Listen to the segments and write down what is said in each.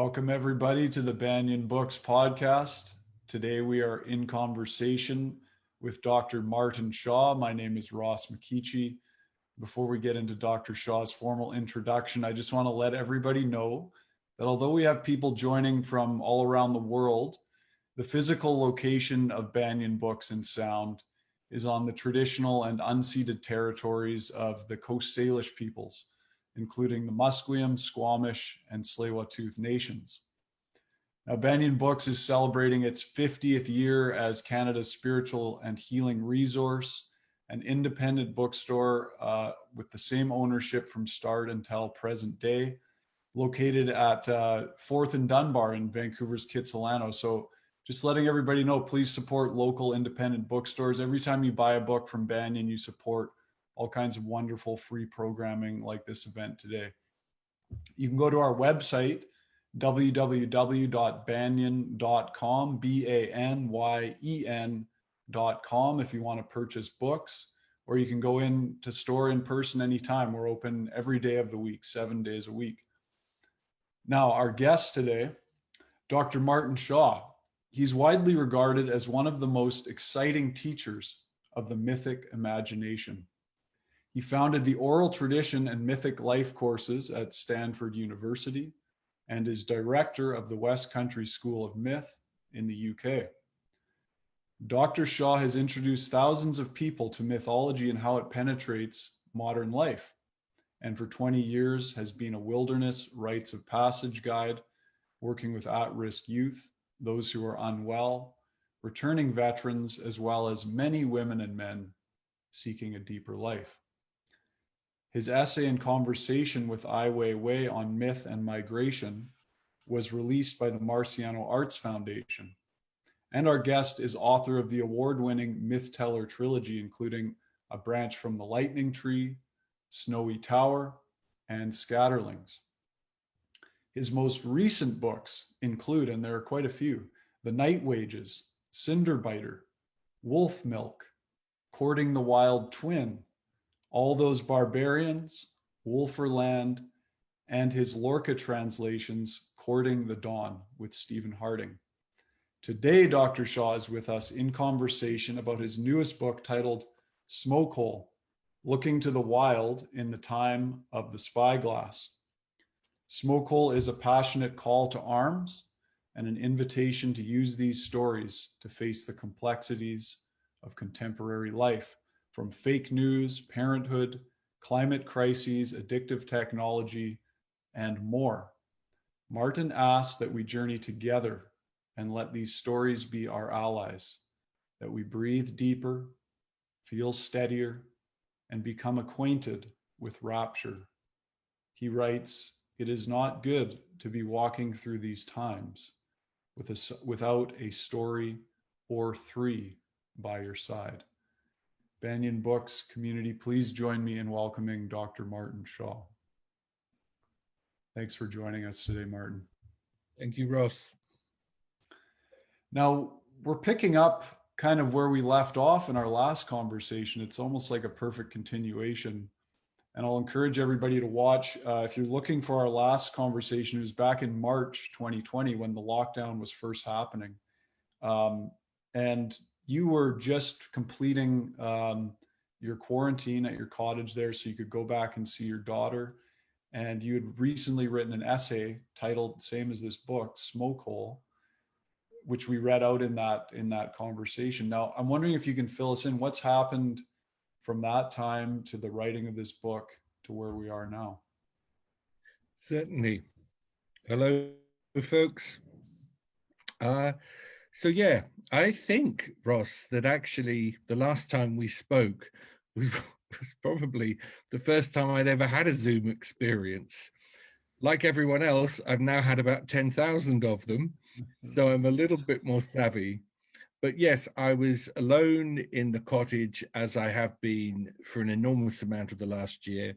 Welcome, everybody, to the Banyan Books podcast. Today, we are in conversation with Dr. Martin Shaw. My name is Ross McKeechee. Before we get into Dr. Shaw's formal introduction, I just want to let everybody know that although we have people joining from all around the world, the physical location of Banyan Books and Sound is on the traditional and unceded territories of the Coast Salish peoples, including the Musqueam, Squamish, and Tsleil-Waututh nations. Now, Banyan Books is celebrating its 50th year as Canada's spiritual and healing resource, an independent bookstore with the same ownership from start until present day, located at 4th and Dunbar in Vancouver's Kitsilano. So just letting everybody know, please support local independent bookstores. Every time you buy a book from Banyan, you support all kinds of wonderful free programming like this event today. You can go to our website, www.banyan.com, BANYEN.com, if you want to purchase books, or you can go in to store in person anytime. We're open every day of the week, 7 days a week. Now, our guest today, Dr. Martin Shaw. He's widely regarded as one of the most exciting teachers of the mythic imagination. He founded the Oral Tradition and Mythic Life courses at Stanford University and is director of the West Country School of Myth in the UK. Dr. Shaw has introduced thousands of people to mythology and how it penetrates modern life, and for 20 years has been a wilderness rites of passage guide, working with at-risk youth, those who are unwell, returning veterans, as well as many women and men seeking a deeper life. His essay and conversation with Ai Weiwei on myth and migration was released by the Marciano Arts Foundation. And our guest is author of the award-winning Myth Teller trilogy, including A Branch from the Lightning Tree, Snowy Tower, and Scatterlings. His most recent books include, and there are quite a few, The Night Wages, Cinderbiter, Wolf Milk, Courting the Wild Twin, All Those Barbarians, Wolferland, and his Lorca translations, Courting the Dawn with Stephen Harding. Today, Dr. Shaw is with us in conversation about his newest book titled Smokehole, Looking to the Wild in the Time of the Spyglass. Smokehole is a passionate call to arms and an invitation to use these stories to face the complexities of contemporary life, from fake news, parenthood, climate crises, addictive technology, and more. Martin asks that we journey together and let these stories be our allies, that we breathe deeper, feel steadier, and become acquainted with rapture. He writes, "It is not good to be walking through these times without a story or three by your side." Banyan Books community, please join me in welcoming Dr. Martin Shaw. Thanks for joining us today, Martin. Thank you, Ross. Now, we're picking up kind of where we left off in our last conversation. It's almost like a perfect continuation. And I'll encourage everybody to watch. If you're looking for our last conversation, it was back in March 2020 when the lockdown was first happening. And you were just completing your quarantine at your cottage there so you could go back and see your daughter. And you had recently written an essay titled, same as this book, Smokehole, which we read out in that conversation. Now, I'm wondering if you can fill us in. What's happened from that time to the writing of this book to where we are now? Certainly. Hello, folks. So yeah, I think, Ross, that actually the last time we spoke was probably the first time I'd ever had a Zoom experience. Like everyone else, I've now had about 10,000 of them, so I'm a little bit more savvy. But yes, I was alone in the cottage, as I have been for an enormous amount of the last year,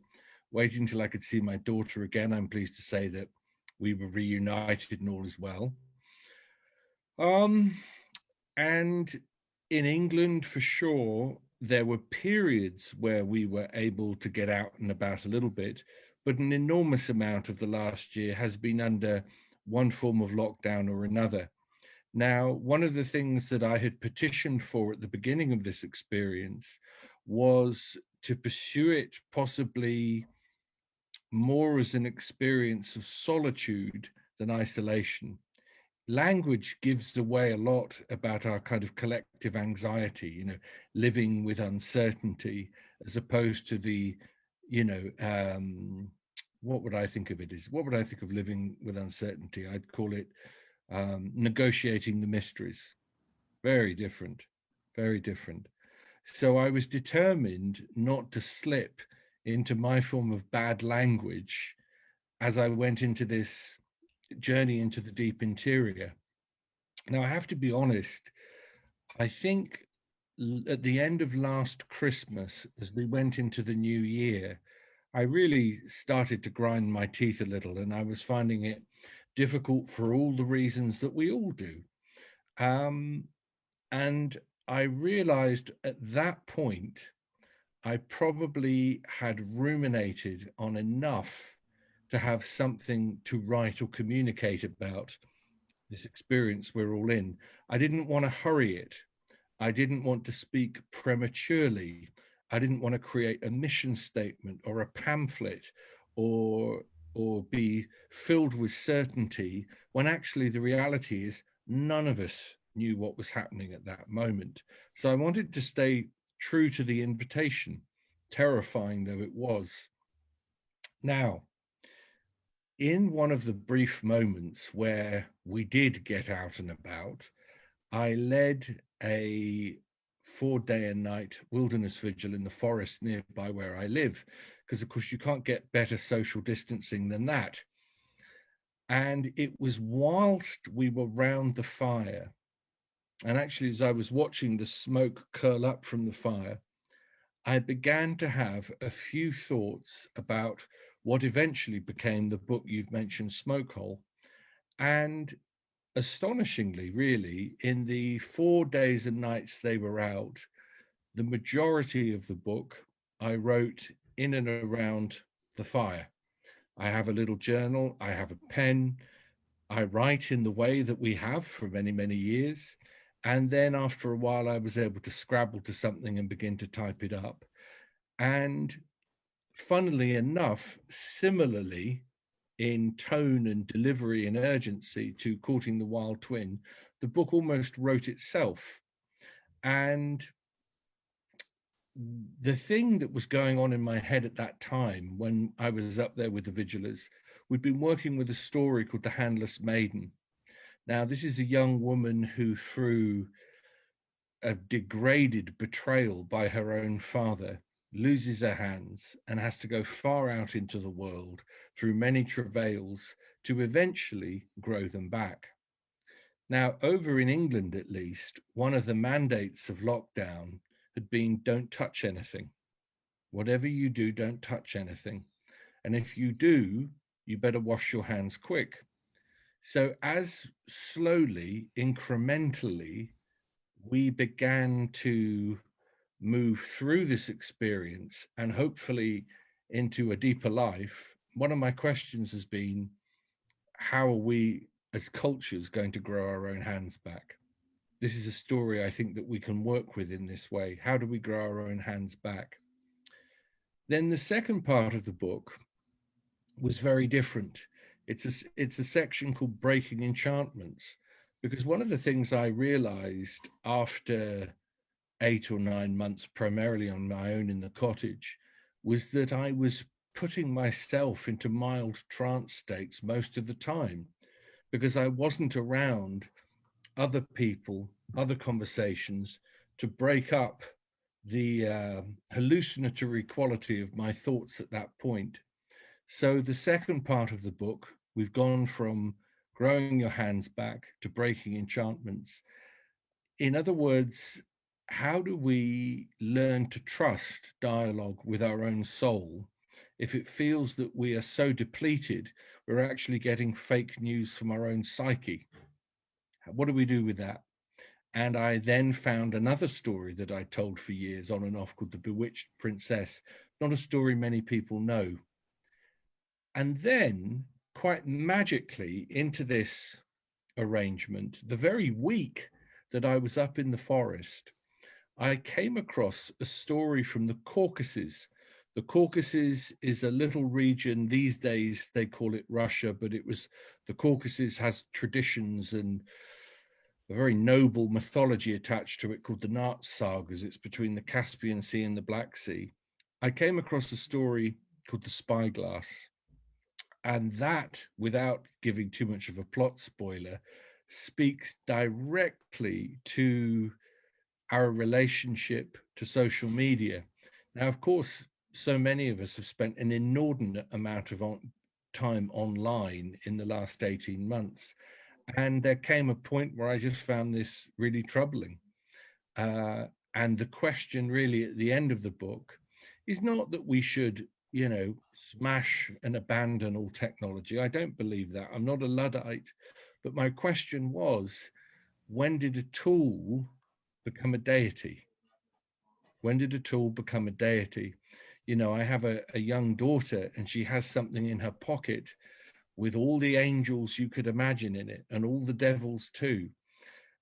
waiting till I could see my daughter again. I'm pleased to say that we were reunited and all is well. And in England, for sure, there were periods where we were able to get out and about a little bit, but an enormous amount of the last year has been under one form of lockdown or another. Now, one of the things that I had petitioned for at the beginning of this experience was to pursue it possibly more as an experience of solitude than isolation. Language gives away a lot about our kind of collective anxiety, living with uncertainty, as opposed to the, what would I think of it as? What would I think of living with uncertainty? I'd call it negotiating the mysteries. Very different, very different. So I was determined not to slip into my form of bad language as I went into this journey into the deep interior. Now, I have to be honest, I think at the end of last Christmas, as we went into the new year, I really started to grind my teeth a little, and I was finding it difficult for all the reasons that we all do. And I realized at that point, I probably had ruminated on enough to have something to write or communicate about this experience we're all in. I didn't want to hurry it. I didn't want to speak prematurely. I didn't want to create a mission statement or a pamphlet or be filled with certainty, when actually the reality is none of us knew what was happening at that moment. So I wanted to stay true to the invitation, terrifying though it was. Now, in one of the brief moments where we did get out and about, I led a 4-day and night wilderness vigil in the forest nearby where I live, because of course you can't get better social distancing than that. And it was whilst we were round the fire, and actually as I was watching the smoke curl up from the fire, I began to have a few thoughts about what eventually became the book you've mentioned, Smokehole. And astonishingly, really, in the 4 days and nights they were out, the majority of the book I wrote in and around the fire. I have a little journal, I have a pen, I write in the way that we have for many, many years. And then after a while, I was able to scrabble to something and begin to type it up. And funnily enough, similarly, in tone and delivery and urgency to Courting the Wild Twin, the book almost wrote itself. And the thing that was going on in my head at that time, when I was up there with the Vigilers, we'd been working with a story called The Handless Maiden. Now, this is a young woman who, through a degraded betrayal by her own father, loses her hands and has to go far out into the world through many travails to eventually grow them back. Now, over in England, at least, one of the mandates of lockdown had been don't touch anything. Whatever you do, don't touch anything. And if you do, you better wash your hands quick. So as slowly, incrementally, we began to move through this experience and hopefully into a deeper life, one of my questions has been, how are we as cultures going to grow our own hands back? This is a story I think that we can work with in this way. How do we grow our own hands back? Then the second part of the book was very different. It's a section called Breaking Enchantments, because one of the things I realized after 8 or 9 months, primarily on my own in the cottage, was that I was putting myself into mild trance states most of the time, because I wasn't around other people, other conversations to break up the hallucinatory quality of my thoughts at that point. So the second part of the book, we've gone from growing your hands back to breaking enchantments. In other words, how do we learn to trust dialogue with our own soul if it feels that we are so depleted, we're actually getting fake news from our own psyche? What do we do with that? And I then found another story that I told for years on and off called The Bewitched Princess, not a story many people know. And then quite magically into this arrangement, the very week that I was up in the forest, I came across a story from the Caucasus. The Caucasus is a little region. These days they call it Russia, but the Caucasus has traditions and a very noble mythology attached to it called the Nart Sagas. It's between the Caspian Sea and the Black Sea. I came across a story called The Spyglass, and that, without giving too much of a plot spoiler, speaks directly to our relationship to social media. Now, of course, so many of us have spent an inordinate amount of time online in the last 18 months. And there came a point where I just found this really troubling. And the question really at the end of the book is not that we should, smash and abandon all technology. I don't believe that. I'm not a Luddite. But my question was, when did a tool become a deity? When did a tool become a deity? I have a young daughter, and she has something in her pocket with all the angels you could imagine in it and all the devils too.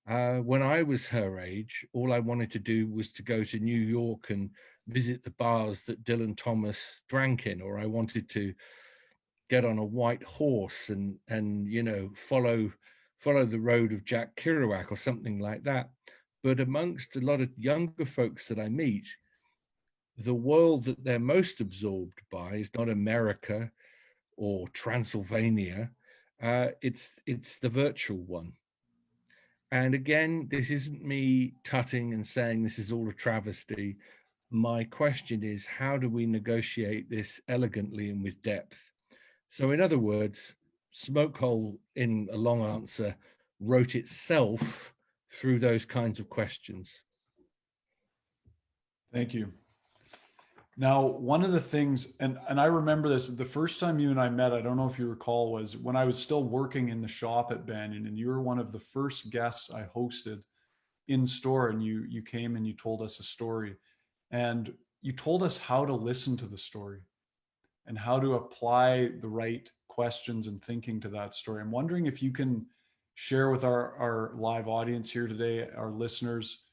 When I was her age, all I wanted to do was to go to New York and visit the bars that Dylan Thomas drank in, or I wanted to get on a white horse and follow the road of Jack Kerouac or something like that. But amongst a lot of younger folks that I meet, the world that they're most absorbed by is not America or Transylvania. It's the virtual one. And again, this isn't me tutting and saying this is all a travesty. My question is, how do we negotiate this elegantly and with depth? So in other words, Smokehole, in a long answer, wrote itself through those kinds of questions. Thank you. Now, one of the things, and I remember this, the first time you and I met, I don't know if you recall, was when I was still working in the shop at Banyan, and you were one of the first guests I hosted in store, and you came and you told us a story, and you told us how to listen to the story and how to apply the right questions and thinking to that story. I'm wondering if you can share with our live audience here today, our listeners,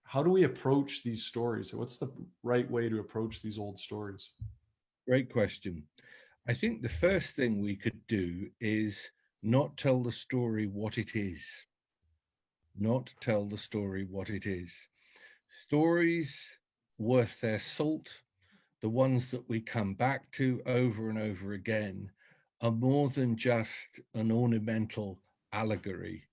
how do we approach these stories? What's the right way to approach these old stories? Great question. I think the first thing we could do is not tell the story what it is. Not tell the story what it is. Stories worth their salt, the ones that we come back to over and over again, are more than just an ornamental allegory.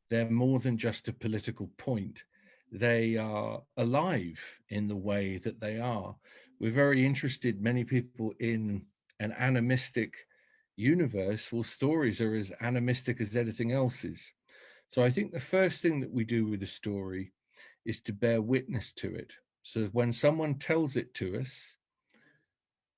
They're more than just a political point. They are alive in the way that they are. We're very interested, many people, in an animistic universe. Well, stories are as animistic as anything else is. So I think the first thing that we do with a story is to bear witness to it. So when someone tells it to us,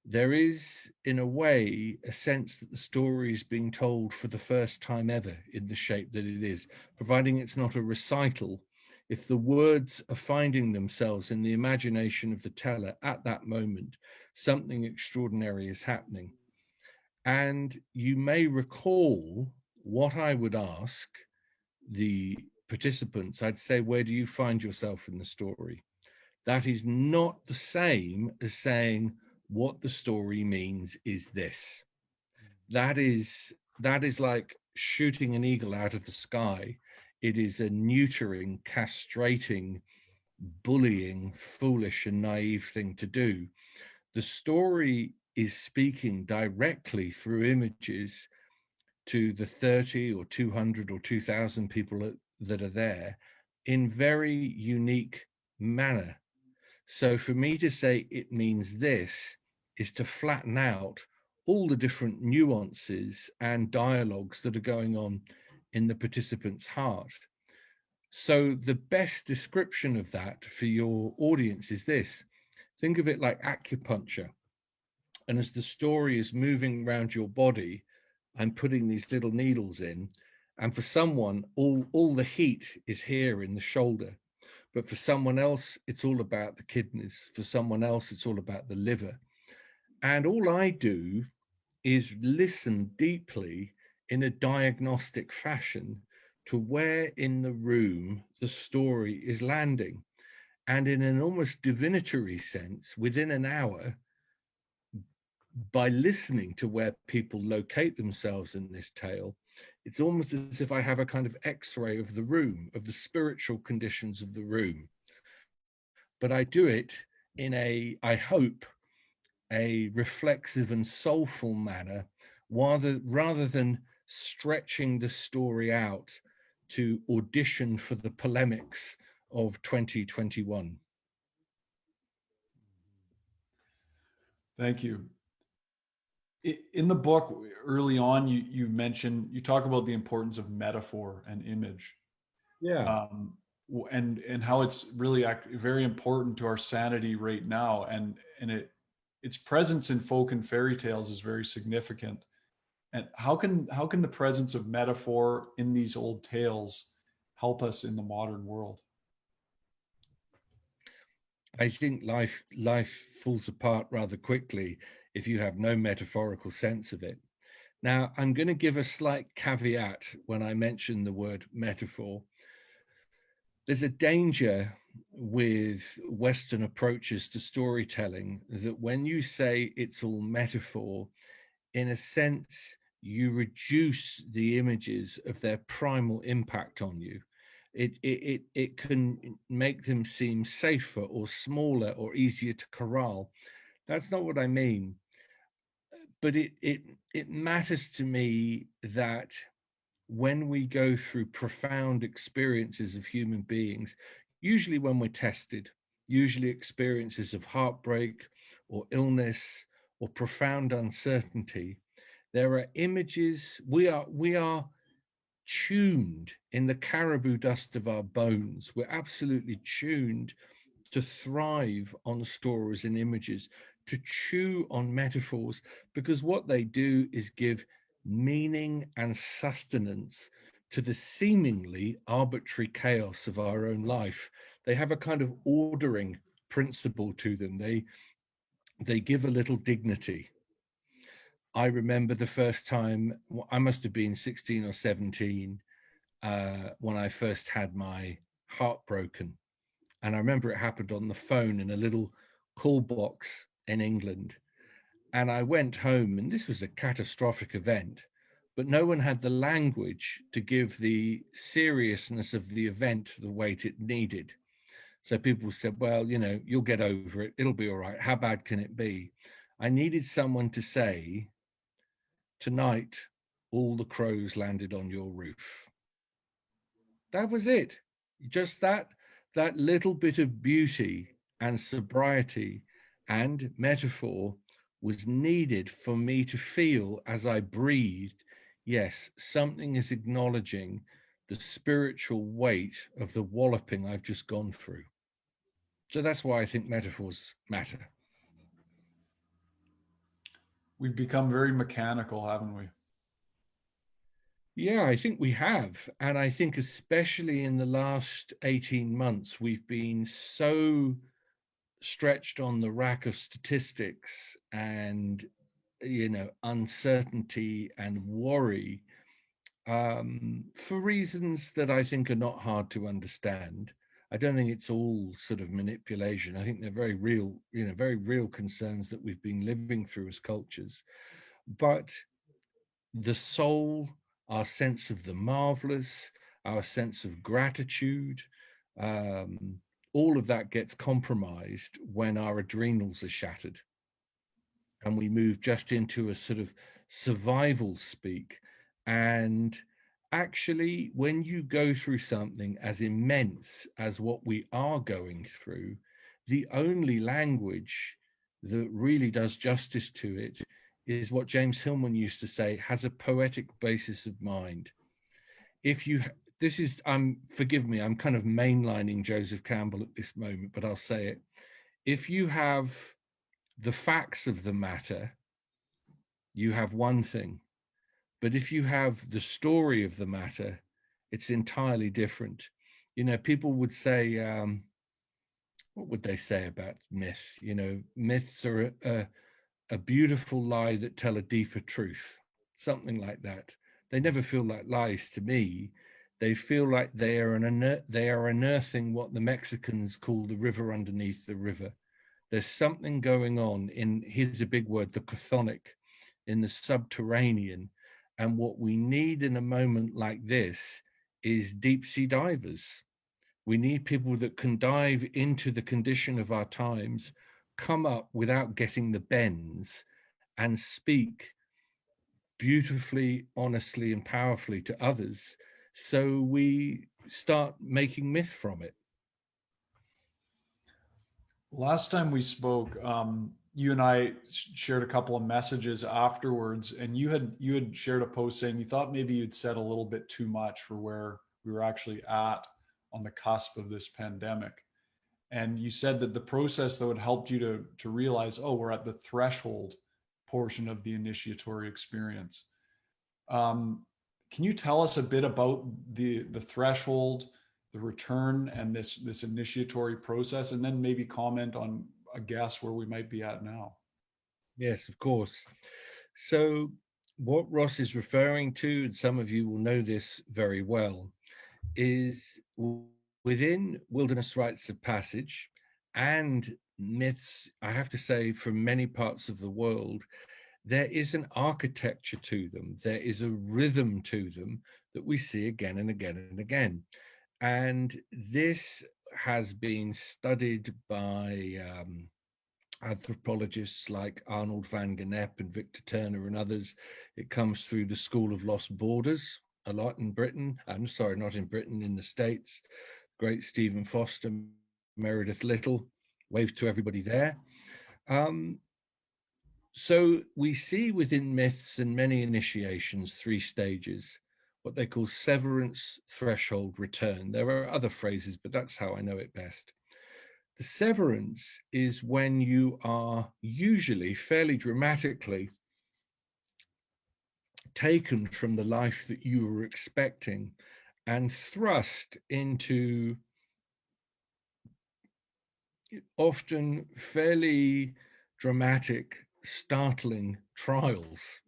there is, in a way, a sense that the story is being told for the first time ever in the shape that it is, providing it's not a recital. If the words are finding themselves in the imagination of the teller at that moment, something extraordinary is happening. And you may recall what I would ask the participants. I'd say, where do you find yourself in the story? That is not the same as saying, what the story means is this. That is like shooting an eagle out of the sky. It is a neutering, castrating, bullying, foolish and naive thing to do. The story is speaking directly through images to the 30 or 200 or 2,000 people that are there in very unique manner. So for me to say it means this is to flatten out all the different nuances and dialogues that are going on in the participant's heart. So the best description of that for your audience is this. Think of it like acupuncture. And as the story is moving around your body, I'm putting these little needles in. And for someone, all the heat is here in the shoulder. But for someone else, it's all about the kidneys. For someone else, it's all about the liver. And all I do is listen deeply in a diagnostic fashion to where in the room the story is landing. And in an almost divinatory sense, within an hour, by listening to where people locate themselves in this tale, it's almost as if I have a kind of x-ray of the room, of the spiritual conditions of the room. But I do it in a, I hope, a reflexive and soulful manner, rather than stretching the story out to audition for the polemics of 2021. Thank you. In the book, early on, you talk about the importance of metaphor and image, Yeah. and how it's really very important to our sanity right now, and its presence in folk and fairy tales is very significant. And how can the presence of metaphor in these old tales help us in the modern world? I think life falls apart rather quickly if you have no metaphorical sense of it. Now, I'm going to give a slight caveat when I mention the word metaphor. There's a danger with Western approaches to storytelling that when you say it's all metaphor, in a sense, you reduce the images of their primal impact on you. It can make them seem safer or smaller or easier to corral. That's not what I mean. But it matters to me that when we go through profound experiences of human beings, usually when we're tested, usually experiences of heartbreak or illness or profound uncertainty, there are images. We are tuned in the caribou dust of our bones. We're absolutely tuned to thrive on stories and images, to chew on metaphors, because what they do is give meaning and sustenance to the seemingly arbitrary chaos of our own life. They have a kind of ordering principle to them. They give a little dignity. I remember the first time, I must have been 16 or 17, when I first had my heart broken. And I remember it happened on the phone in a little call box in England. And I went home, and this was a catastrophic event, but no one had the language to give the seriousness of the event the weight it needed. So people said, well, you'll get over it. It'll be all right. How bad can it be? I needed someone to say, tonight, all the crows landed on your roof. That was it. Just that little bit of beauty and sobriety and metaphor was needed for me to feel as I breathed, yes, something is acknowledging the spiritual weight of the walloping I've just gone through. So that's why I think metaphors matter. We've become very mechanical, haven't we? Yeah, I think we have. And I think especially in the last 18 months, we've been so stretched on the rack of statistics and, uncertainty and worry, for reasons that I think are not hard to understand. I don't think it's all sort of manipulation. I think they're very real concerns that we've been living through as cultures. But the soul, our sense of the marvelous, our sense of gratitude, all of that gets compromised when our adrenals are shattered and we move just into a sort of survival speak. And actually, when you go through something as immense as what we are going through, the only language that really does justice to it is what James Hillman used to say, has a poetic basis of mind. If you, this is, forgive me, I'm kind of mainlining Joseph Campbell at this moment, but I'll say it. If you have the facts of the matter, you have one thing. But if you have the story of the matter, it's entirely different. People would say, what would they say about myth? Myths are a beautiful lie that tell a deeper truth, something like that. They never feel like lies to me. They feel like they are unearthing what the Mexicans call the river underneath the river. There's something going on in, here's a big word, the chthonic, in the subterranean. And what we need in a moment like this is deep sea divers. We need people that can dive into the condition of our times, come up without getting the bends, and speak beautifully, honestly, and powerfully to others. So we start making myth from it. Last time we spoke, you and I shared a couple of messages afterwards, and you had shared a post saying you thought maybe you'd said a little bit too much for where we were actually at on the cusp of this pandemic. And you said that the process that would helped you to realize, oh, we're at the threshold portion of the initiatory experience. Can you tell us a bit about the threshold, the return, and this initiatory process, and then maybe comment on a guess where we might be at now? Yes, of course. So what Ross is referring to, and some of you will know this very well, is within wilderness rites of passage and myths, I have to say, from many parts of the world, there is an architecture to them. There is a rhythm to them that we see again and again and again. And this has been studied by anthropologists like Arnold van Gennep and Victor Turner and others. It comes through the School of Lost Borders a lot in Britain. I'm sorry, not in Britain, in the States. Great Stephen Foster, Meredith Little, wave to everybody there. So we see within myths and many initiations 3 stages, what they call severance, threshold, return. There are other phrases, but that's how I know it best. The severance is when you are usually fairly dramatically taken from the life that you were expecting and thrust into often fairly dramatic, startling trials.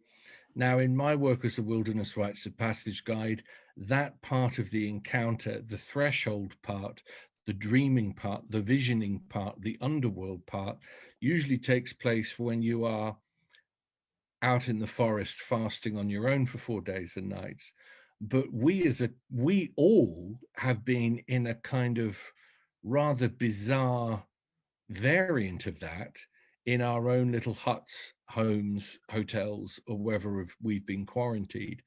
Now, in my work as a wilderness rites of passage guide, that part of the encounter, the threshold part, the dreaming part, the visioning part, the underworld part, usually takes place when you are out in the forest fasting on your own for 4 days and nights. But we all have been in a kind of rather bizarre variant of that in our own little huts, homes, hotels, or wherever we've been quarantined.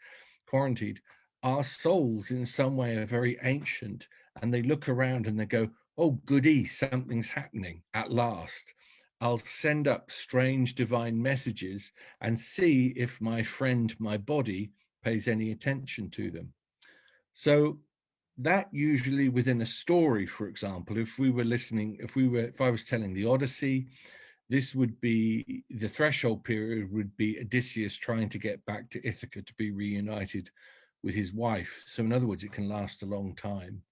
Our souls in some way are very ancient, and they look around and they go, oh goody, something's happening at last. I'll send up strange divine messages and see if my friend, my body, pays any attention to them. So that usually within a story, for example, if I was telling the Odyssey, this would be the threshold period would be Odysseus trying to get back to Ithaca to be reunited with his wife. So in other words, it can last a long time.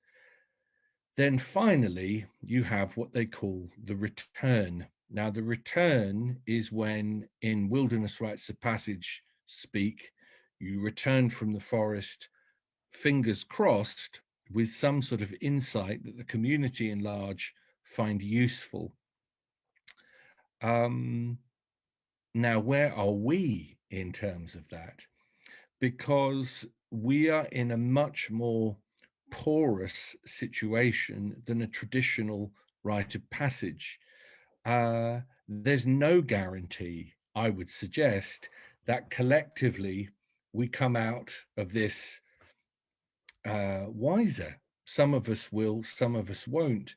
Then finally, you have what they call the return. Now, the return is when in wilderness rites of passage speak, you return from the forest, fingers crossed, with some sort of insight that the community in large find useful. Now, where are we in terms of that? Because we are in a much more porous situation than a traditional rite of passage. There's no guarantee, I would suggest, that collectively we come out of this wiser. Some of us will, some of us won't.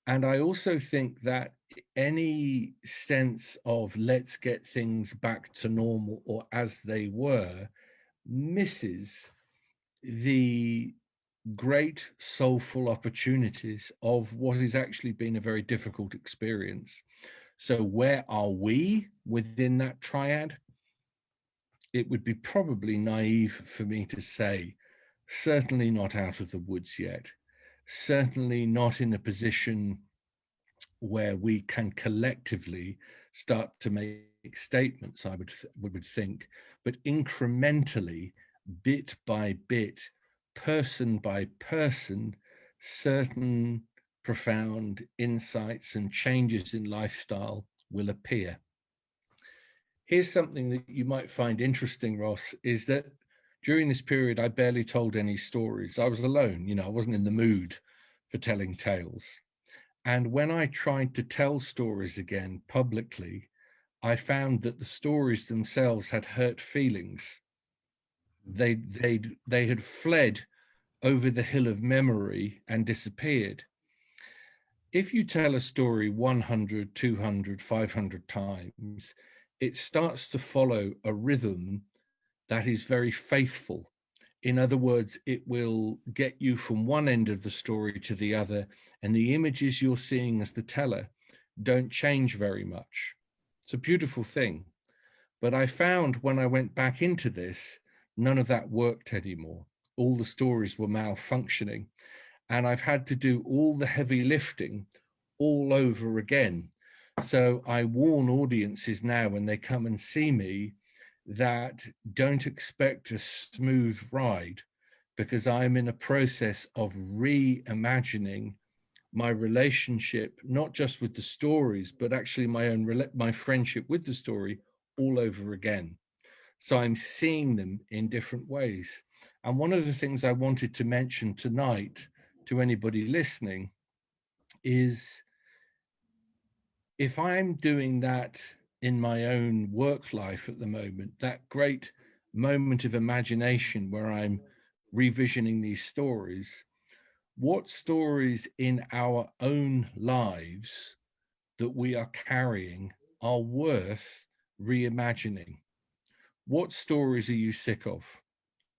And I also think that any sense of let's get things back to normal or as they were misses the great soulful opportunities of what has actually been a very difficult experience. So where are we within that triad? It would be probably naive for me to say, certainly not out of the woods yet, certainly not in a position where we can collectively start to make statements, I would think, but incrementally, bit by bit, person by person, certain profound insights and changes in lifestyle will appear. Here's something that you might find interesting, Ross, is that during this period, I barely told any stories. I was alone, I wasn't in the mood for telling tales. And when I tried to tell stories again publicly, I found that the stories themselves had hurt feelings. They had fled over the hill of memory and disappeared. If you tell a story 100, 200, 500 times, it starts to follow a rhythm that is very faithful. In other words, it will get you from one end of the story to the other, and the images you're seeing as the teller don't change very much. It's a beautiful thing. But I found when I went back into this, none of that worked anymore. All the stories were malfunctioning, and I've had to do all the heavy lifting all over again. So I warn audiences now when they come and see me that don't expect a smooth ride, because I'm in a process of reimagining my relationship, not just with the stories, but actually my friendship with the story all over again. So I'm seeing them in different ways. And one of the things I wanted to mention tonight to anybody listening is, if I'm doing that in my own work life at the moment, that great moment of imagination where I'm revisioning these stories, what stories in our own lives that we are carrying are worth reimagining? What stories are you sick of?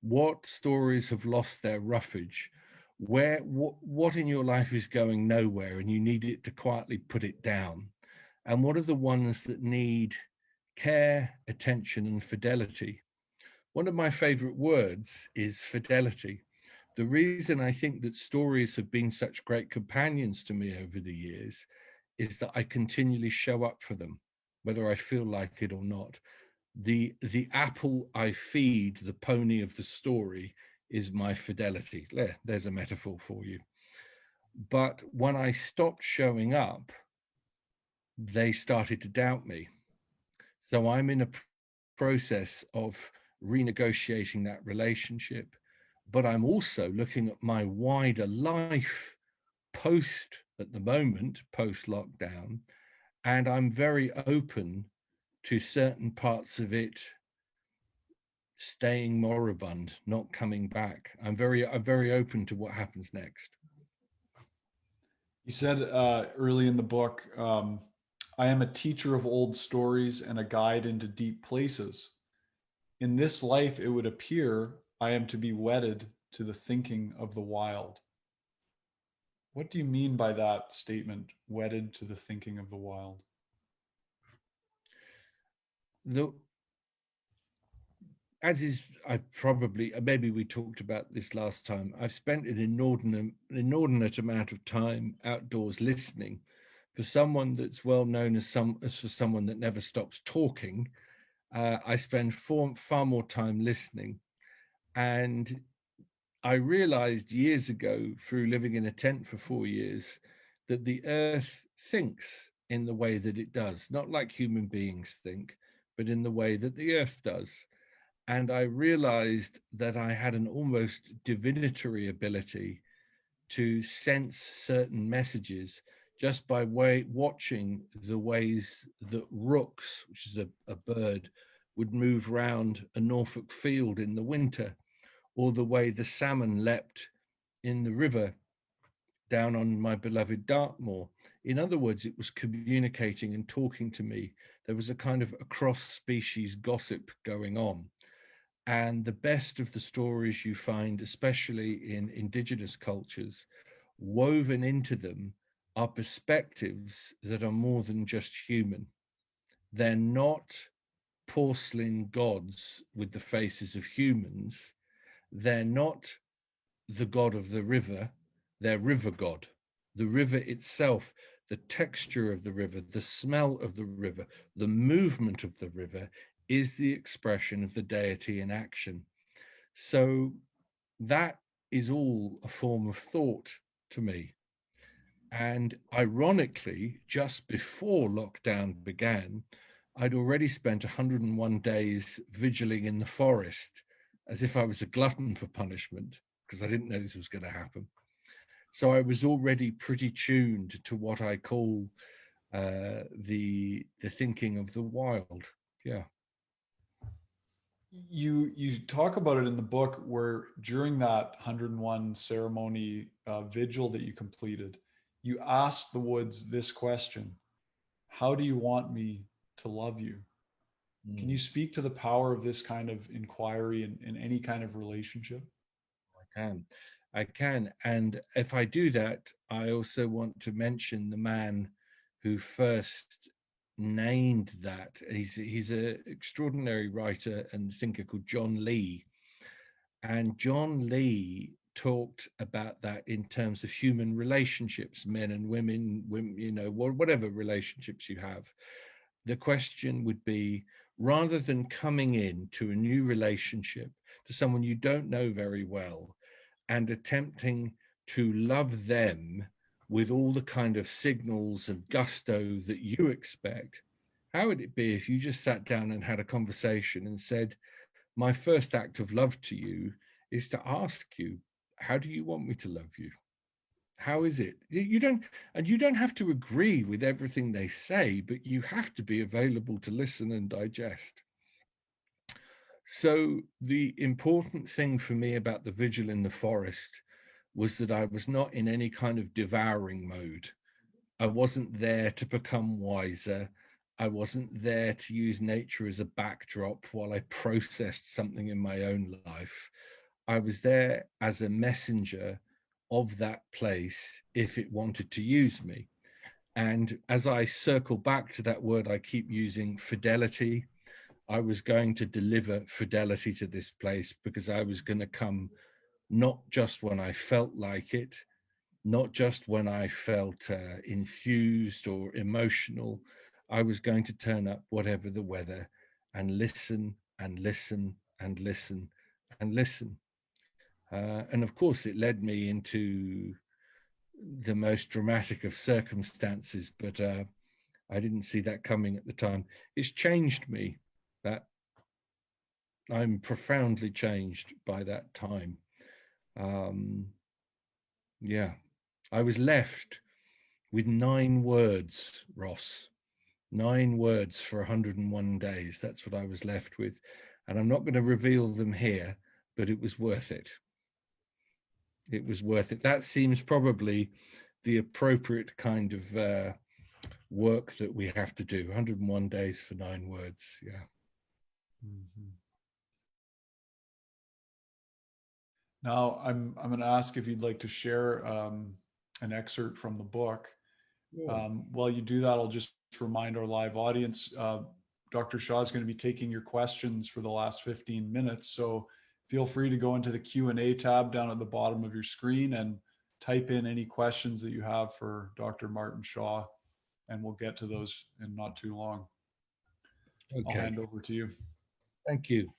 What stories have lost their roughage? What in your life is going nowhere and you need it to quietly put it down? And what are the ones that need care, attention, and fidelity? One of my favorite words is fidelity. The reason I think that stories have been such great companions to me over the years is that I continually show up for them, whether I feel like it or not. The apple I feed the pony of the story is my fidelity. There's a metaphor for you. But when I stopped showing up, they started to doubt me. So I'm in a process of renegotiating that relationship, but I'm also looking at my wider life at the moment, post lockdown, and I'm very open to certain parts of it staying moribund, not coming back. I'm very open to what happens next. You said early in the book, I am a teacher of old stories and a guide into deep places. In this life, it would appear I am to be wedded to the thinking of the wild. What do you mean by that statement, wedded to the thinking of the wild? The As is, I probably, maybe we talked about this last time, I've spent an inordinate amount of time outdoors listening. For someone that's well known as for someone that never stops talking, I spend far more time listening. And I realized years ago, through living in a tent for 4 years, that the earth thinks in the way that it does, not like human beings think, but in the way that the earth does. And I realized that I had an almost divinatory ability to sense certain messages just by watching the ways that rooks, which is a bird, would move round a Norfolk field in the winter, or the way the salmon leapt in the river down on my beloved Dartmoor. In other words, it was communicating and talking to me. There was a kind of a cross-species gossip going on. And the best of the stories you find, especially in indigenous cultures, woven into them are perspectives that are more than just human. They're not porcelain gods with the faces of humans. They're not the god of the river, they're river god. The river itself, the texture of the river, the smell of the river, the movement of the river is the expression of the deity in action. So that is all a form of thought to me. And ironically, just before lockdown began, I'd already spent 101 days vigiling in the forest as if I was a glutton for punishment, because I didn't know this was going to happen. So I was already pretty tuned to what I call the thinking of the wild. Yeah. You talk about it in the book where during that 101 ceremony vigil that you completed, you asked the woods this question: how do you want me to love you? Can you speak to the power of this kind of inquiry in any kind of relationship? I can. I can. And if I do that, I also want to mention the man who first named that. He's an extraordinary writer and thinker called John Lee. And John Lee talked about that in terms of human relationships, men and women, whatever relationships you have. The question would be, rather than coming in to a new relationship to someone you don't know very well and attempting to love them with all the kind of signals and gusto that you expect, how would it be if you just sat down and had a conversation and said, my first act of love to you is to ask you, how do you want me to love you? How is it? You don't have to agree with everything they say, but you have to be available to listen and digest. So the important thing for me about the vigil in the forest was that I was not in any kind of devouring mode. I wasn't there to become wiser. I wasn't there to use nature as a backdrop while I processed something in my own life. I was there as a messenger of that place if it wanted to use me. And as I circle back to that word I keep using, fidelity, I was going to deliver fidelity to this place because I was going to come not just when I felt like it, not just when I felt enthused or emotional. I was going to turn up whatever the weather and listen and listen and listen and listen. And of course, it led me into the most dramatic of circumstances, but I didn't see that coming at the time. It's changed me. That I'm profoundly changed by that time. Yeah, I was left with 9 words, Ross. 9 words for 101 days. That's what I was left with. And I'm not going to reveal them here, but it was worth it. It was worth it. That seems probably the appropriate kind of work that we have to do. 101 days for 9 words. Yeah. Mm-hmm. Now, I'm going to ask if you'd like to share an excerpt from the book. While you do that, I'll just remind our live audience, Dr. Shaw is going to be taking your questions for the last 15 minutes. So feel free to go into the Q&A tab down at the bottom of your screen and type in any questions that you have for Dr. Martin Shaw, and we'll get to those in not too long. Okay. I'll hand over to you. Thank you.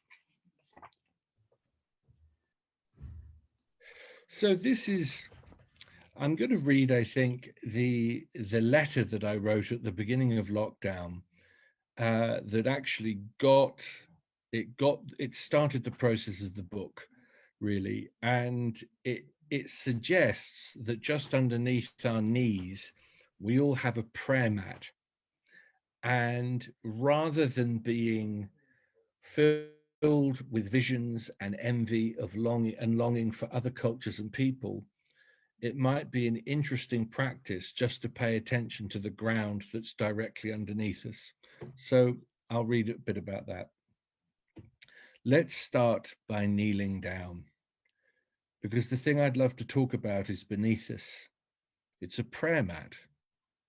So this is, I'm going to read, I think, the letter that I wrote at the beginning of lockdown that actually it started the process of the book, really. And it suggests that just underneath our knees, we all have a prayer mat. And rather than being filled with visions and envy of longing for other cultures and people, it might be an interesting practice just to pay attention to the ground that's directly underneath us. So I'll read a bit about that. Let's start by kneeling down, because the thing I'd love to talk about is beneath us. It's a prayer mat.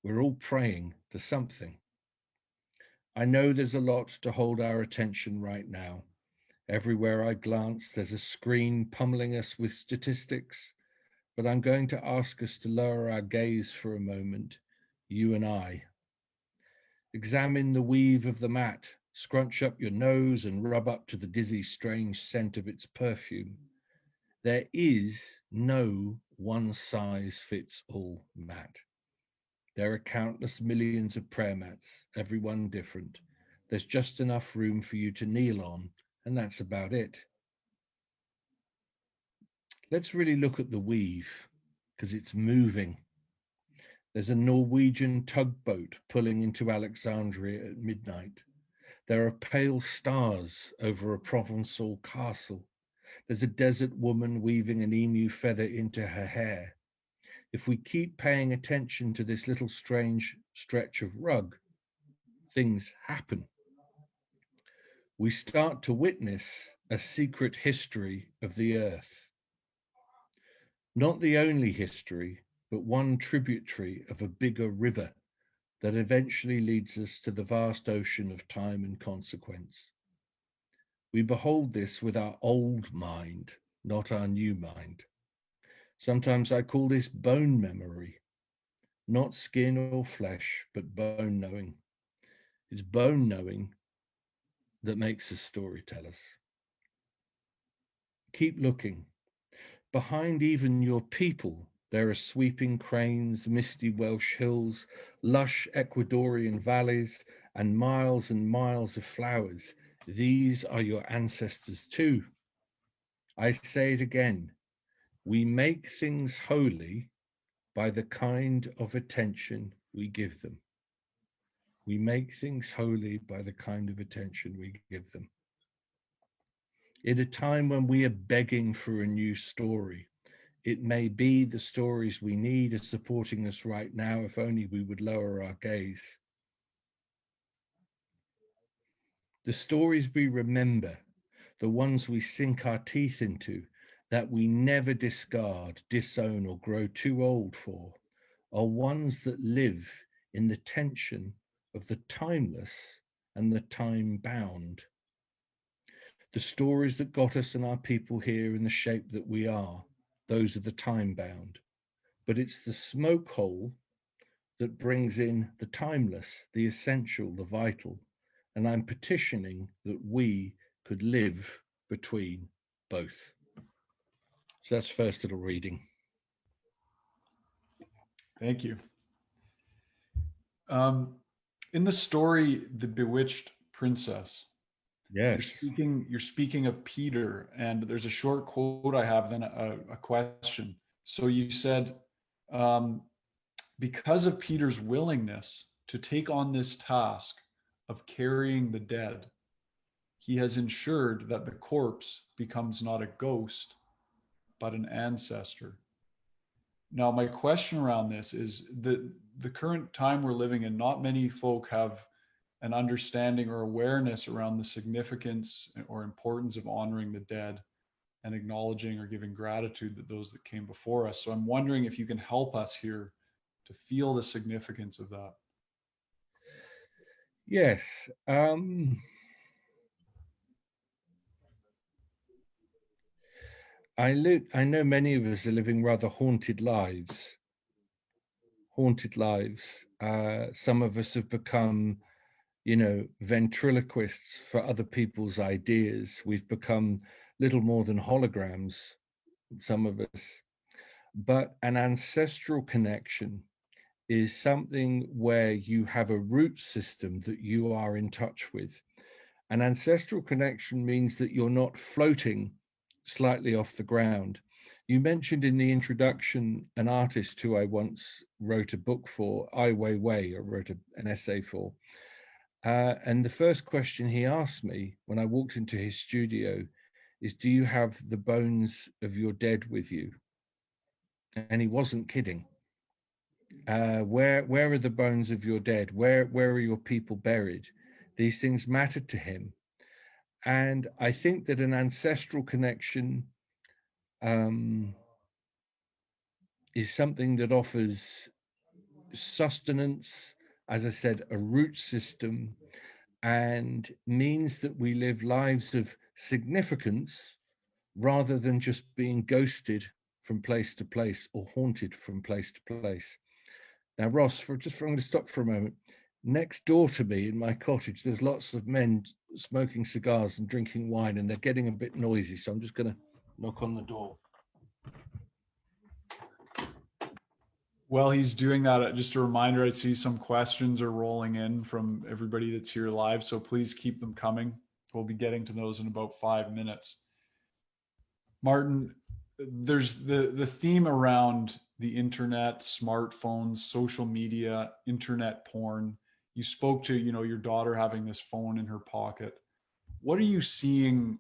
We're all praying to something. I know there's a lot to hold our attention right now. Everywhere I glance, there's a screen pummeling us with statistics, but I'm going to ask us to lower our gaze for a moment you and I. Examine the weave of the mat, scrunch up your nose and rub up to the dizzy, strange scent of its perfume. There is no one-size-fits-all mat. There are countless millions of prayer mats, every one different. There's just enough room for you to kneel on, and that's about it. Let's really look at the weave, because it's moving. There's a Norwegian tugboat pulling into Alexandria at midnight. There are pale stars over a Provençal castle. There's a desert woman weaving an emu feather into her hair. If we keep paying attention to this little strange stretch of rug, things happen. We start to witness a secret history of the earth. Not the only history, but one tributary of a bigger river that eventually leads us to the vast ocean of time and consequence. We behold this with our old mind, not our new mind. Sometimes I call this bone memory, not skin or flesh, but bone knowing. It's bone knowing that makes us storytellers. Keep looking. Behind even your people, there are sweeping cranes, misty Welsh hills, lush Ecuadorian valleys, and miles of flowers. These are your ancestors too. I say it again. We make things holy by the kind of attention we give them. We make things holy by the kind of attention we give them. At a time when we are begging for a new story, it may be the stories we need are supporting us right now, if only we would lower our gaze. The stories we remember, the ones we sink our teeth into, that we never discard, disown, or grow too old for, are ones that live in the tension of the timeless and the time-bound. The stories that got us and our people here in the shape that we are, those are the time-bound. But it's the smoke hole that brings in the timeless, the essential, the vital. And I'm petitioning that we could live between both. So that's first little reading. Thank you. In the story, The Bewitched Princess, Yes. you're speaking of Peter, and there's a short quote I have, then a question. So you said, because of Peter's willingness to take on this task of carrying the dead, he has ensured that the corpse becomes not a ghost, but an ancestor. Now, my question around this is that the current time we're living in, not many folk have an understanding or awareness around the significance or importance of honoring the dead and acknowledging or giving gratitude to those that came before us. So I'm wondering if you can help us here to feel the significance of that. Yes. I know many of us are living rather haunted lives. Some of us have become, ventriloquists for other people's ideas. We've become little more than holograms, some of us. But an ancestral connection is something where you have a root system that you are in touch with. An ancestral connection means that you're not floating slightly off the ground. You mentioned in the introduction an artist who I once wrote a book for, Ai Weiwei, or wrote an essay for. And the first question he asked me when I walked into his studio is, do you have the bones of your dead with you? And he wasn't kidding. Where are the bones of your dead? Where are your people buried? These things mattered to him. And I think that an ancestral connection is something that offers sustenance, as I said, a root system, and means that we live lives of significance rather than just being ghosted from place to place or haunted from place to place. Now, Ross, I'm going to stop for a moment. Next door to me in my cottage, there's lots of men smoking cigars and drinking wine, and they're getting a bit noisy. So I'm just going to knock on the door. While he's doing that, just a reminder, I see some questions are rolling in from everybody that's here live. So please keep them coming. We'll be getting to those in about 5 minutes. Martin, there's the theme around the internet, smartphones, social media, internet porn. You spoke to, your daughter having this phone in her pocket. What are you seeing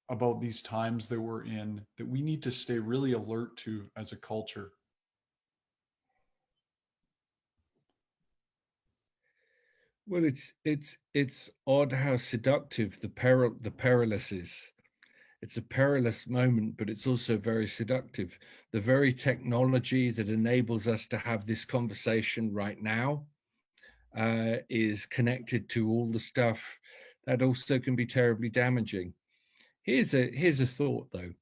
about these times that we're in that we need to stay really alert to as a culture? Well, it's odd how seductive the perilous is. It's a perilous moment, but it's also very seductive. The very technology that enables us to have this conversation right now is connected to all the stuff that also can be terribly damaging. Here's a thought though.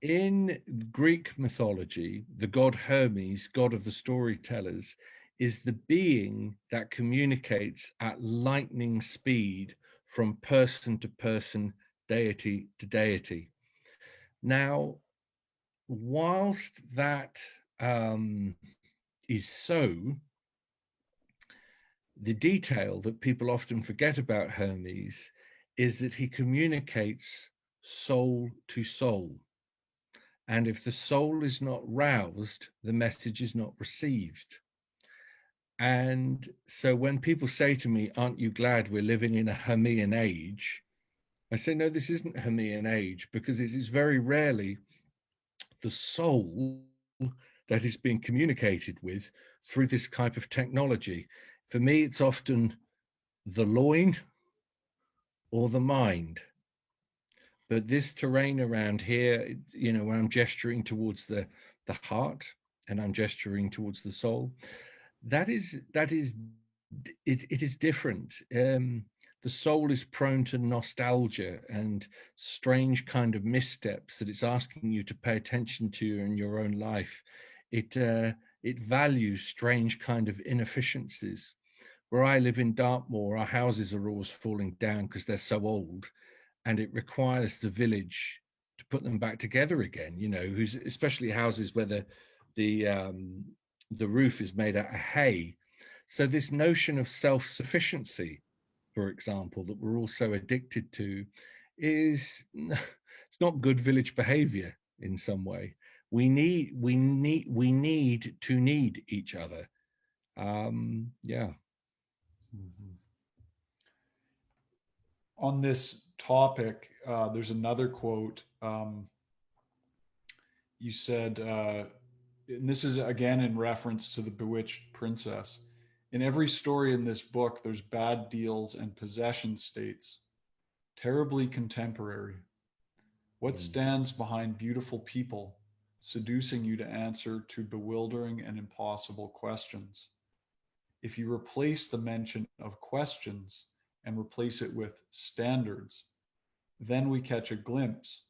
In Greek mythology, the god Hermes, god of the storytellers, is the being that communicates at lightning speed from person to person, deity to deity. Now, whilst that is so, the detail that people often forget about Hermes is that he communicates soul to soul. And if the soul is not roused, the message is not received. And so when people say to me, aren't you glad we're living in a Hermean age? I say, no, this isn't Hermean age, because it is very rarely the soul that is being communicated with through this type of technology. For me, it's often the loin or the mind. But this terrain around here, when I'm gesturing towards the heart and I'm gesturing towards the soul, it is different. The soul is prone to nostalgia and strange kind of missteps that it's asking you to pay attention to in your own life. It values strange kind of inefficiencies. Where I live in Dartmoor, our houses are always falling down because they're so old, and it requires the village to put them back together again. Especially houses where the roof is made out of hay. So this notion of self-sufficiency, for example, that we're all so addicted to, it's not good village behavior in some way. We need to need each other. Yeah. Mm-hmm. On this topic, there's another quote. You said, and this is again in reference to the Bewitched Princess. In every story in this book, there's bad deals and possession states, terribly contemporary. What stands behind beautiful people, seducing you to answer to bewildering and impossible questions? If you replace the mention of questions and replace it with standards, then we catch a glimpse.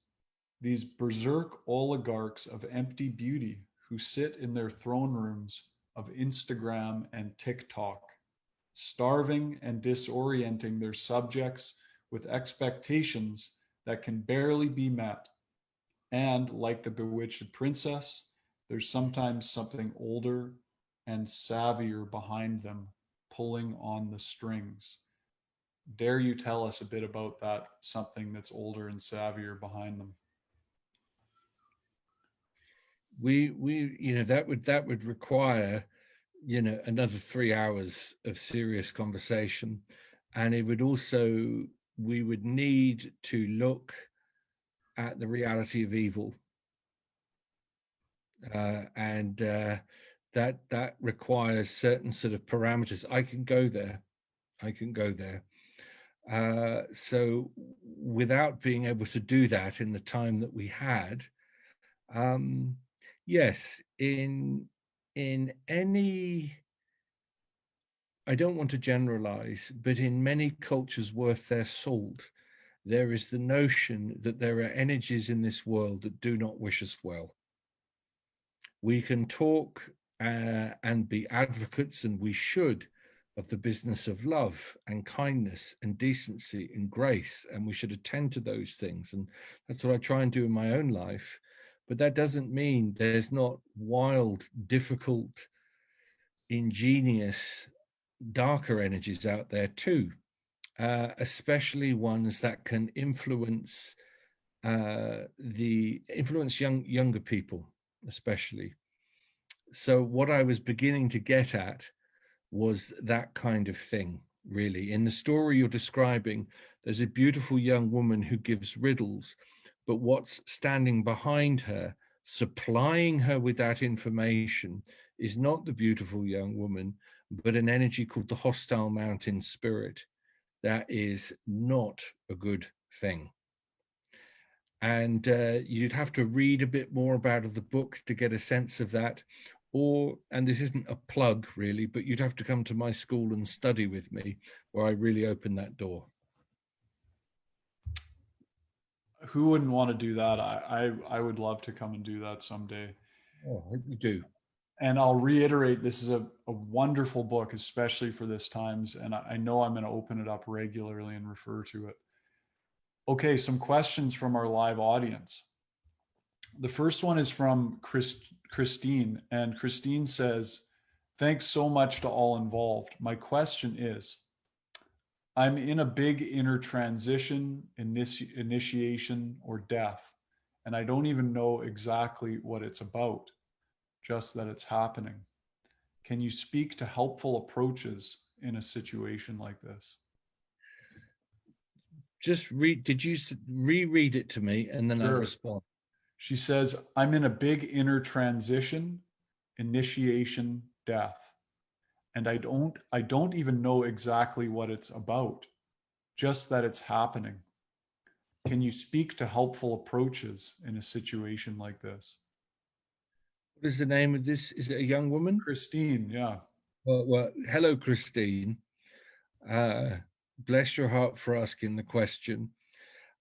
These berserk oligarchs of empty beauty who sit in their throne rooms of Instagram and TikTok, starving and disorienting their subjects with expectations that can barely be met. And like the Bewitched Princess, there's sometimes something older and savvier behind them, pulling on the strings. Dare you tell us a bit about that, something that's older and savvier behind them? We that would require another 3 hours of serious conversation, and it would also, we would need to look at the reality of evil, and that requires certain sort of parameters. I can go there. So without being able to do that in the time that we had, yes, in any, I don't want to generalize, but in many cultures worth their salt, there is the notion that there are energies in this world that do not wish us well. We can talk and be advocates, and we should, of the business of love and kindness and decency and grace, and we should attend to those things. And that's what I try and do in my own life. But that doesn't mean there's not wild, difficult, ingenious, darker energies out there too, especially ones that can influence younger people, especially. So what I was beginning to get at was that kind of thing, really. In the story you're describing, there's a beautiful young woman who gives riddles, but what's standing behind her, supplying her with that information, is not the beautiful young woman, but an energy called the hostile mountain spirit. That is not a good thing. And you'd have to read a bit more about the book to get a sense of that. Or, and this isn't a plug really, but you'd have to come to my school and study with me, where I really open that door. Who wouldn't want to do that? I would love to come and do that someday. Oh, I hope you do. And I'll reiterate, this is a wonderful book, especially for this times. And I know I'm going to open it up regularly and refer to it. Okay, some questions from our live audience. The first one is from Christine, and Christine says, thanks so much to all involved. My question is, I'm in a big inner transition, initiation, or death, and I don't even know exactly what it's about, just that it's happening. Can you speak to helpful approaches in a situation like this? Just read, did you reread it to me and then I'll Sure. respond? She says, I'm in a big inner transition, initiation, death. And I don't even know exactly what it's about, just that it's happening. Can you speak to helpful approaches in a situation like this? What is the name of this? Is it a young woman? Christine, yeah. Well, hello, Christine. Bless your heart for asking the question.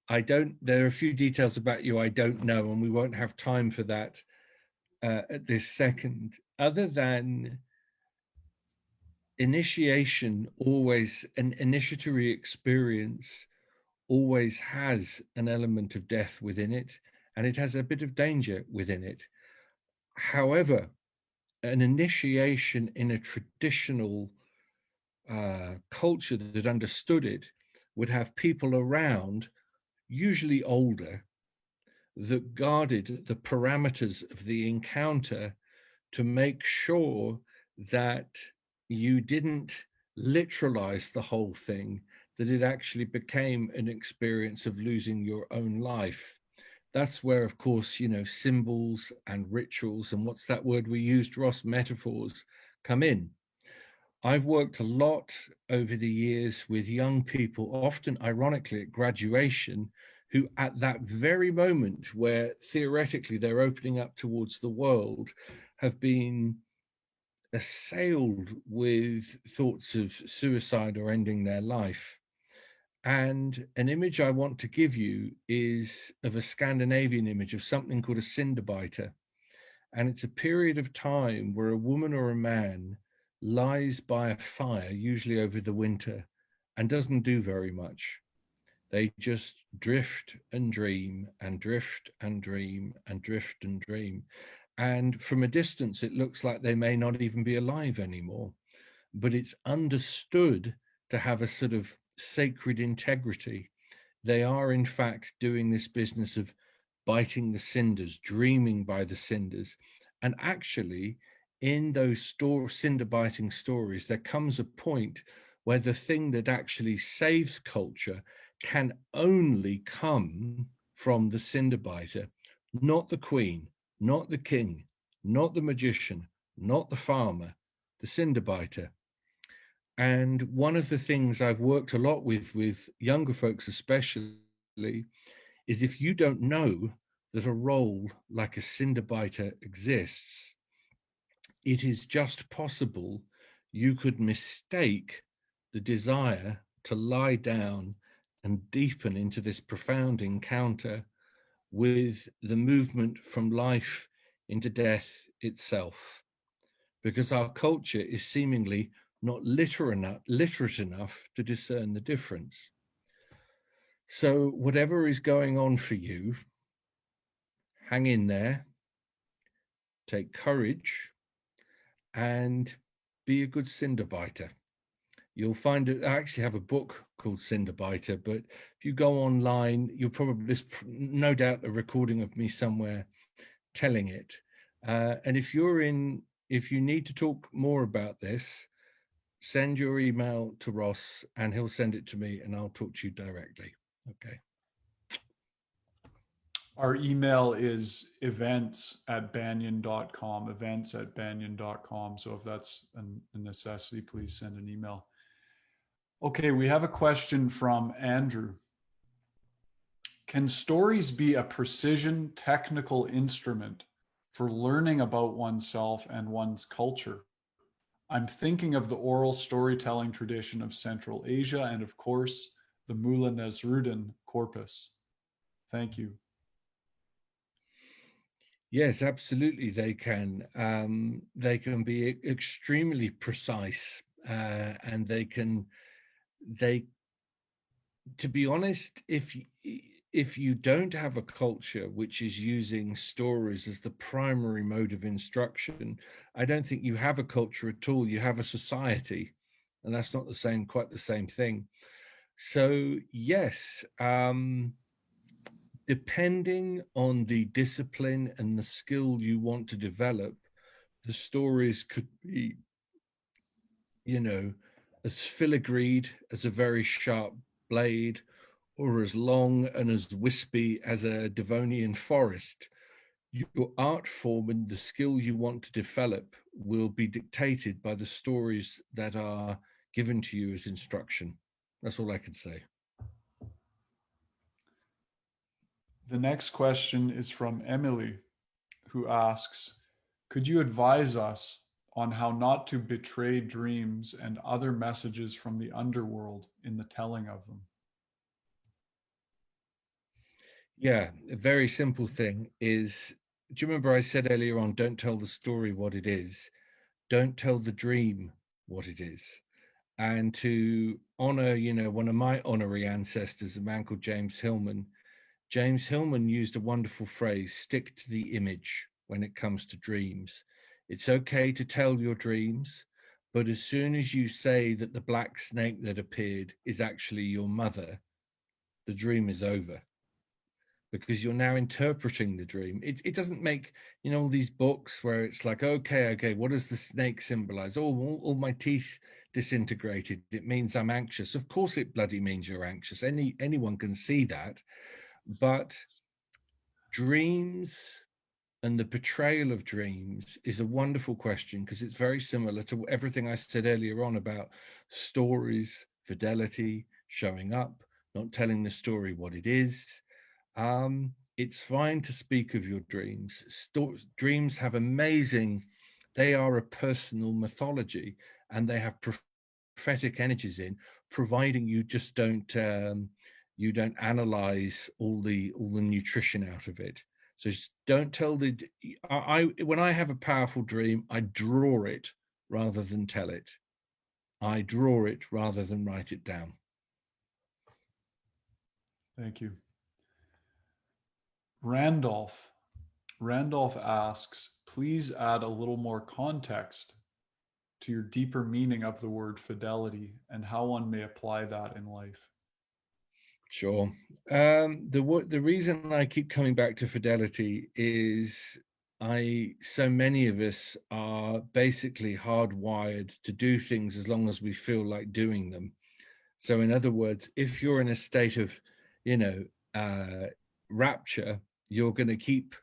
There are a few details about you I don't know, and we won't have time for that at this second, other than initiation always, an initiatory experience always has an element of death within it, and it has a bit of danger within it. However, an initiation in a traditional culture that understood it would have people around, usually older, that guarded the parameters of the encounter to make sure that you didn't literalize the whole thing, that it actually became an experience of losing your own life. That's where, of course, symbols and rituals and what's that word we used, Ross, metaphors, come in. I've worked a lot over the years with young people, often ironically at graduation, who at that very moment where theoretically they're opening up towards the world have been assailed with thoughts of suicide or ending their life. And an image I want to give you is of a Scandinavian image of something called a cinderbiter. And it's a period of time where a woman or a man lies by a fire, usually over the winter, and doesn't do very much. They just drift and dream and drift and dream and drift and dream. And from a distance, it looks like they may not even be alive anymore. But it's understood to have a sort of sacred integrity. They are, in fact, doing this business of biting the cinders, dreaming by the cinders. And actually, in those cinder biting stories, there comes a point where the thing that actually saves culture can only come from the cinder biter, not the queen, not the king, not the magician, not the farmer, the cinder biter. And one of the things I've worked a lot with younger folks especially, is if you don't know that a role like a cinder biter exists, it is just possible you could mistake the desire to lie down and deepen into this profound encounter with the movement from life into death itself. because our culture is seemingly not literate enough to discern the difference. So whatever is going on for you, hang in there, take courage, and be a good cinderbiter. You'll find it. I actually have a book called Cinderbiter, but if you go online, you'll probably, there's no doubt a recording of me somewhere telling it. And if you need to talk more about this, send your email to Ross and he'll send it to me and I'll talk to you directly. Okay. Our email is events@banyan.com, events@banyan.com. So if that's a necessity, please send an email. Okay, we have a question from Andrew. Can stories be a precision technical instrument for learning about oneself and one's culture? I'm thinking of the oral storytelling tradition of Central Asia and, of course, the Mula Nasruddin corpus. Thank you. Yes, absolutely. They can. They can be extremely precise, and they can. They, to be honest, if you don't have a culture which is using stories as the primary mode of instruction, I don't think you have a culture at all. You have a society, and that's not quite the same thing. So yes. Depending on the discipline and the skill you want to develop, the stories could be, as filigreed as a very sharp blade, or as long and as wispy as a Devonian forest. Your art form and the skill you want to develop will be dictated by the stories that are given to you as instruction. That's all I can say. The next question is from Emily, who asks, could you advise us on how not to betray dreams and other messages from the underworld in the telling of them? Yeah, a very simple thing is, do you remember I said earlier on, don't tell the story what it is, don't tell the dream what it is. And to honor, one of my honorary ancestors, a man called James Hillman used a wonderful phrase, stick to the image when it comes to dreams. It's okay to tell your dreams, but as soon as you say that the black snake that appeared is actually your mother, the dream is over, because you're now interpreting the dream. It doesn't make, all these books where it's like, okay, what does the snake symbolize? Oh, all my teeth disintegrated. It means I'm anxious. Of course it bloody means you're anxious. Anyone can see that. But dreams and the portrayal of dreams is a wonderful question, because it's very similar to everything I said earlier on about stories, fidelity, showing up, not telling the story what it is. It's fine to speak of your dreams. Dreams have they are a personal mythology, and they have prophetic energies in, providing you just don't analyze all the nutrition out of it. So just don't tell when I have a powerful dream, I draw it rather than tell it. I draw it rather than write it down. Thank you. Randolph asks, please add a little more context to your deeper meaning of the word fidelity and how one may apply that in life. Sure. The reason I keep coming back to fidelity is so many of us are basically hardwired to do things as long as we feel like doing them. So in other words, if you're in a state of, rapture, you're going to keep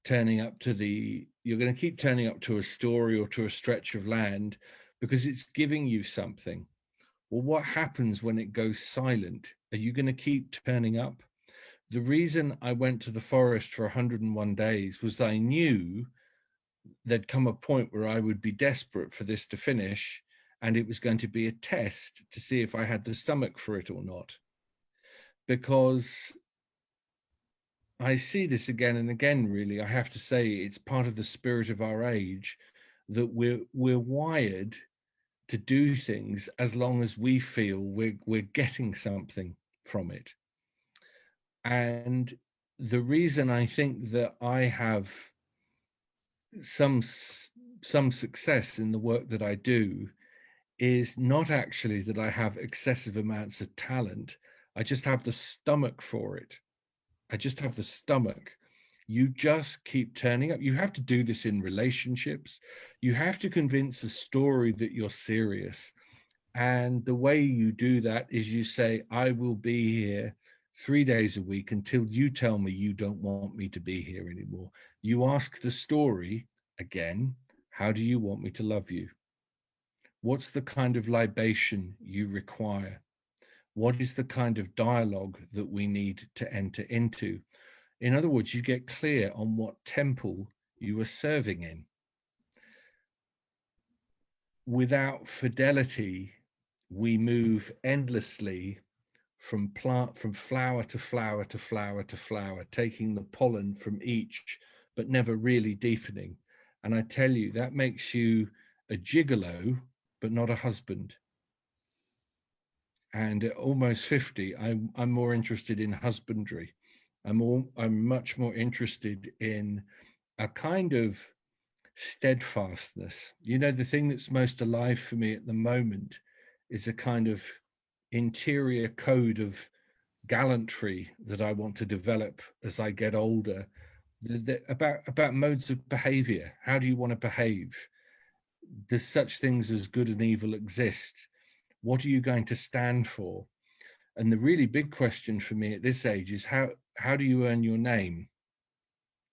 turning up to a story or to a stretch of land because it's giving you something. Well, what happens when it goes silent? Are you going to keep turning up? The reason I went to the forest for 101 days was that I knew there'd come a point where I would be desperate for this to finish, and it was going to be a test to see if I had the stomach for it or not. Because I see this again and again, really. I have to say, it's part of the spirit of our age. that we're wired to do things as long as we feel we're getting something from it. And the reason I think that I have some success in the work that I do is not actually that I have excessive amounts of talent. I just have the stomach for it. I just have the stomach. You just keep turning up. You have to do this in relationships. You have to convince a story that you're serious. And the way you do that is you say, I will be here 3 days a week until you tell me you don't want me to be here anymore. You ask the story again, how do you want me to love you? What's the kind of libation you require? What is the kind of dialogue that we need to enter into? In other words, you get clear on what temple you are serving in. Without fidelity, we move endlessly from flower to flower to flower to flower, taking the pollen from each, but never really deepening. And I tell you, that makes you a gigolo, but not a husband. And at almost 50, I'm more interested in husbandry. I'm much more interested in a kind of steadfastness. You know, the thing that's most alive for me at the moment is a kind of interior code of gallantry that I want to develop as I get older. About modes of behavior. How do you want to behave? Does such things as good and evil exist? What are you going to stand for? And the really big question for me at this age is how do you earn your name?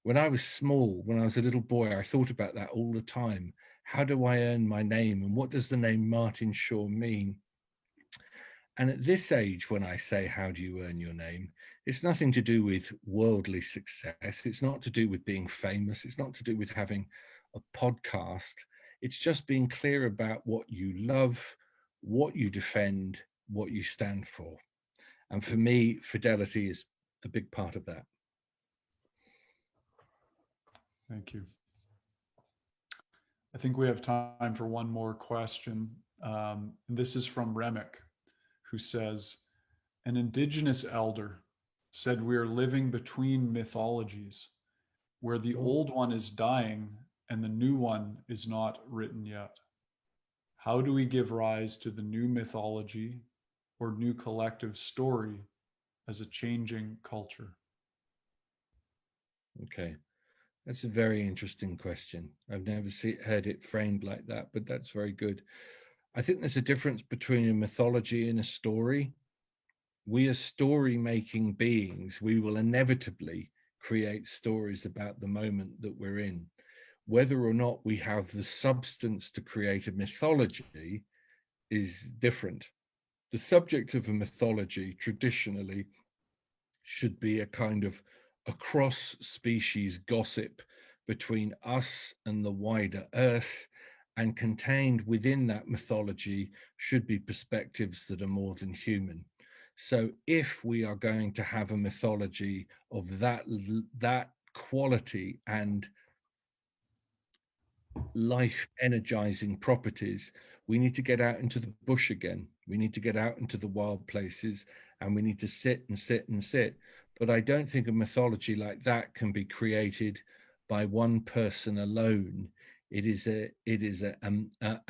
When I was small, when I was a little boy, I thought about that all the time. How do I earn my name? And what does the name Martin Shaw mean? And at this age, when I say, how do you earn your name? It's nothing to do with worldly success. It's not to do with being famous. It's not to do with having a podcast. It's just being clear about what you love, what you defend, what you stand for. And for me, fidelity is a big part of that. Thank you. I think we have time for one more question. And this is from Remick, who says, an indigenous elder said we are living between mythologies, where the old one is dying and the new one is not written yet. How do we give rise to the new mythology or new collective story as a changing culture? Okay. That's a very interesting question. I've never heard it framed like that, but that's very good. I think there's a difference between a mythology and a story. We are story-making beings. We will inevitably create stories about the moment that we're in. Whether or not we have the substance to create a mythology is different. The subject of a mythology traditionally should be a kind of a cross-species gossip between us and the wider earth, and contained within that mythology should be perspectives that are more than human. So if we are going to have a mythology of that quality and life energizing properties, we need to get out into the bush again. We need to get out into the wild places, and we need to sit and sit and sit. But I don't think a mythology like that can be created by one person alone. It is a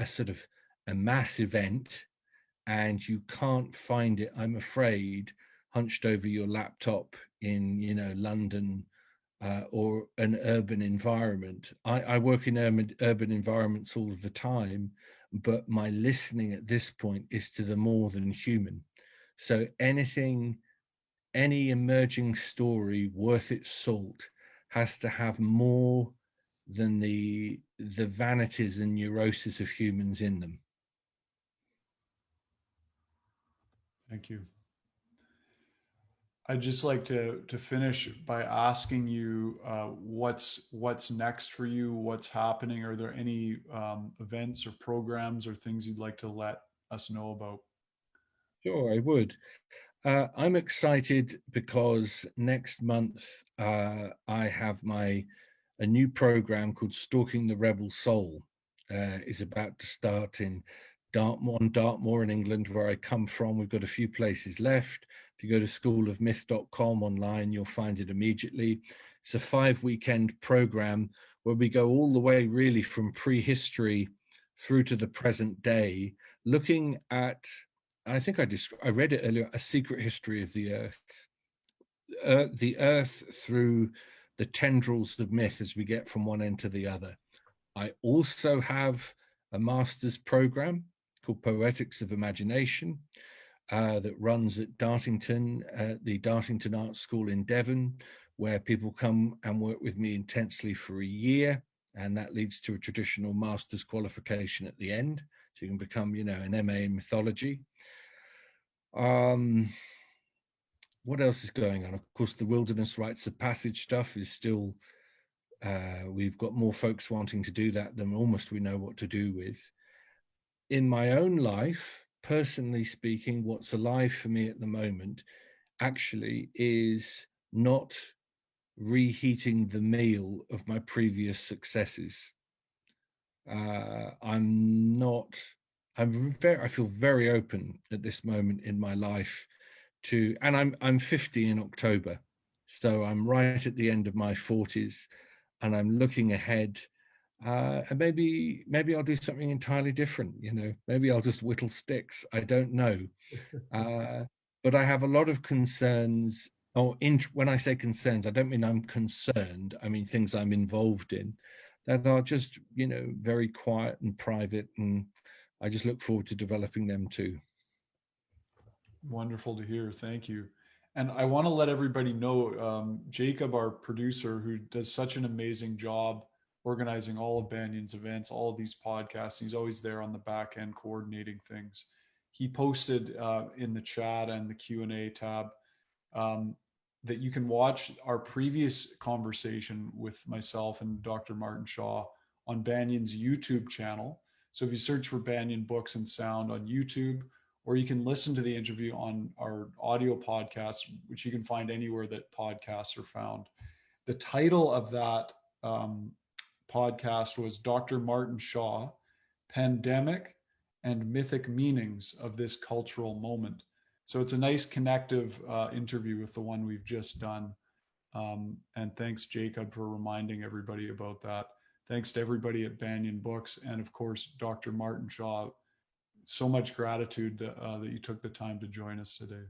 sort of a mass event, and you can't find it, I'm afraid, hunched over your laptop in, London or an urban environment. I work in urban environments all of the time, but my listening at this point is to the more than human. So any emerging story worth its salt has to have more than the vanities and neuroses of humans in them. Thank you. I'd just like to finish by asking you what's next for you, what's happening. Are there any events or programs or things you'd like to let us know about? Sure, I would. I'm excited because next month I have a new program called Stalking the Rebel Soul. is about to start in Dartmoor in England, where I come from. We've got a few places left. If you go to schoolofmyth.com online, you'll find it immediately. It's a 5-weekend program where we go all the way really from prehistory through to the present day, looking at, I think I read it earlier, a secret history of the earth through the tendrils of myth as we get from one end to the other. I also have a master's program called Poetics of Imagination that runs at Dartington, the Dartington Art School in Devon, where people come and work with me intensely for a year. And that leads to a traditional master's qualification at the end. So you can become, an MA in mythology. What else is going on? Of course, the wilderness rites of passage stuff is still, we've got more folks wanting to do that than almost we know what to do with. In my own life, personally speaking, what's alive for me at the moment actually is not reheating the meal of my previous successes. I feel very open at this moment in my life to, and I'm 50 in October, so I'm right at the end of my 40s, and I'm looking ahead. And maybe I'll do something entirely different. Maybe I'll just whittle sticks. I don't know. But I have a lot of concerns. When I say concerns, I don't mean I'm concerned. I mean things I'm involved in that are just, very quiet and private, and I just look forward to developing them too. Wonderful to hear. Thank you. And I want to let everybody know, Jacob, our producer, who does such an amazing job organizing all of Banyan's events, all of these podcasts. He's always there on the back end coordinating things. He posted in the chat and the Q&A tab that you can watch our previous conversation with myself and Dr. Martin Shaw on Banyan's YouTube channel. So if you search for Banyan Books and Sound on YouTube, or you can listen to the interview on our audio podcast, which you can find anywhere that podcasts are found. The title of that podcast was Dr. Martin Shaw, Pandemic and Mythic Meanings of This Cultural Moment. So it's a nice connective interview with the one we've just done. And thanks, Jacob, for reminding everybody about that. Thanks to everybody at Banyan Books, and of course, Dr. Martin Shaw. So much gratitude that you took the time to join us today.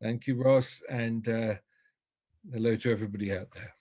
Thank you, Ross, and hello to everybody out there.